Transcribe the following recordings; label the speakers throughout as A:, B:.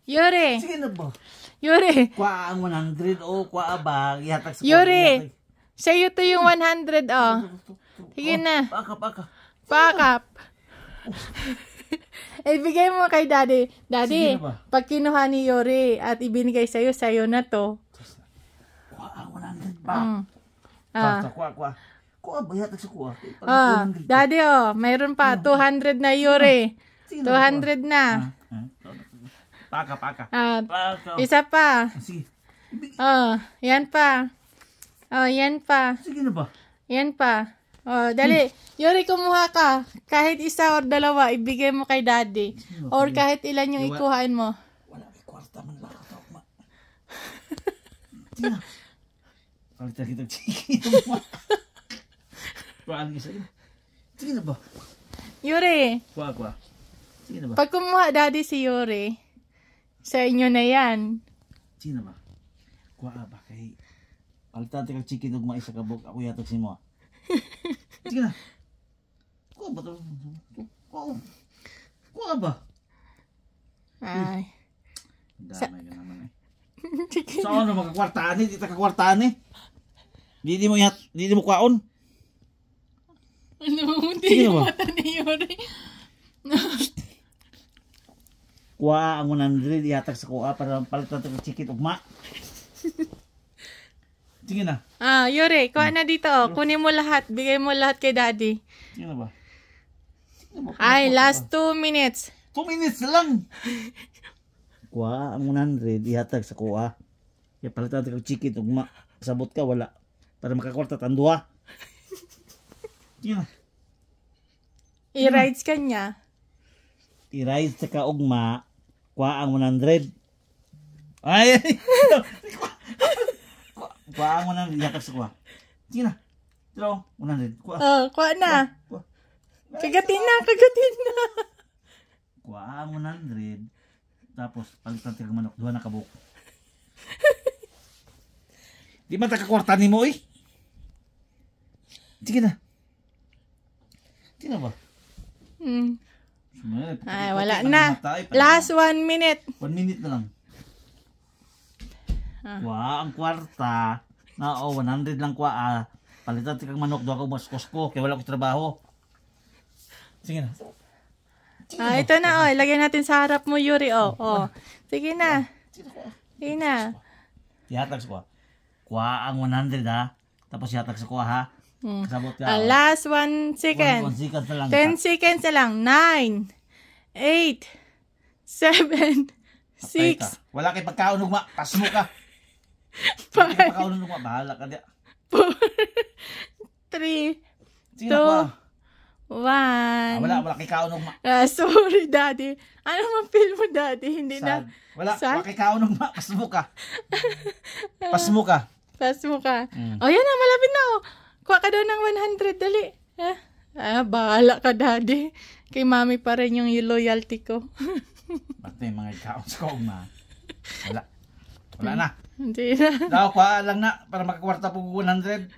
A: Yuri.
B: Sige na ba?
A: Yuri.
B: Kuha ang 100 o kuha ba? Ihatag sa
A: Yuri. Sa'yo to yung 100 oh. Sige na. Pakap. Ibigay mo kay Daddy. Daddy, pag kinuha ni Yuri at ibinigay sa'yo, sa'yo na to.
B: Kuha ang 100 ba? Kuha. Kuha ba? Ihatag sa kuha.
A: Daddy mayroon pa. 200 na Yuri. 200 na.
B: Paka.
A: Isa pa.
B: Sige.
A: Yan pa. Yan pa.
B: Sige na ba?
A: Yan pa. Dali. Yuri, kumuha ka. Kahit isa or dalawa, ibigay mo kay Daddy. Or kahit ilan yung ikuhain mo.
B: Wala may kwarta man lang ito, ma. Sige na. Palitan kita chicken, ma. Kuhaan isa yun. Sige na ba?
A: Yuri.
B: Kuha. Sige na ba?
A: Pag kumuha Daddy si Yuri, sa inyo na yan.
B: Sige na ba? Kuha ba kay... Palitan kita chicken ug maisa ka buk. Ako yatag si mo. Sige na. Kuha ba ito? Kuha ba?
A: Ay.
B: Damay ka naman eh. Saan na magkakwartaan eh? Di ta kakwartaan eh. Di mo kwaon.
A: Ano mo? Hindi mo mata ni Yuri.
B: Kuha ang 100 ihatag sa kuha para palitan ito chicken ugma. Sige na.
A: Yuri, kuha na dito. Kunin mo lahat. Bigay mo lahat kay Daddy.
B: Sige na ba?
A: Ay, last 2 minutes.
B: 2 minutes lang. Kuha ang 100 ihatag sa kuha. Kaya palitan ito chicken ugma. Sabot ka, wala. Para makakwarta tanduha. Sige na.
A: I-rides ka niya.
B: I-ride sa kaugma. Kuha ang 100. Ay! Kuha ang 100. Ihatag sa kuha. Sige na. Ito, 100.
A: Kuha na. Kagatin na.
B: Kuha ang 100. Tapos, palitan ng manok. Duha na kabuk. Di man takakwarta ni mo eh. Sige na. Sige na ba?
A: Ay, wala na. Last 1 minute.
B: 1 minute na lang. Kuha ang kwarta. 100 lang kuha. Palitan kang manok. Doon ako maskosko. Kaya wala ko trabaho. Sige na.
A: Ito na ilagay natin sa harap mo, Yuri. Sige na. Sige na.
B: Ihatag sa kuha. Kuha ang 100 ha. Tapos ihatag sa kuha ha. Kasabot ka.
A: Last 1 second.
B: 1 second na lang.
A: 10 seconds na lang. 9, 8, 7, 6.
B: Wala kay pagkaon ugma. Pasmo ka. Wala kay pagkaon ugma. Bahala ka dia.
A: 4, 3, 2, 1.
B: Wala kay kaon ugma.
A: Sorry, Daddy. Ano man feel mo, Daddy? Hindi na.
B: Wala kay kaon ugma. Pasmo ka. Pasmo ka. Yan na, malapit na Kuha ka daw ng 100, dali. Bahala ka, Daddy. Kay Mami pa rin yung loyalty ko. Bakit yung mga kaon sa ugma? Wala na.
A: Hindi na.
B: Daw, kuha lang na para makakwarta po 100.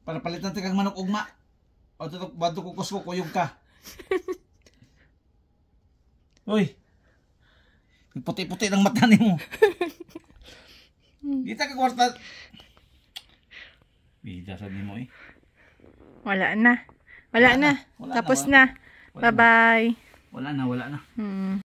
B: Para palitan kang manok ugma. O ito, bato kukos ko, kuyog ka. Uy. Puti-puti ng mata ni mo. Di ta kakwarta. Bida sa di mo eh.
A: Wala na. Tapos na. Bye-bye.
B: Wala na.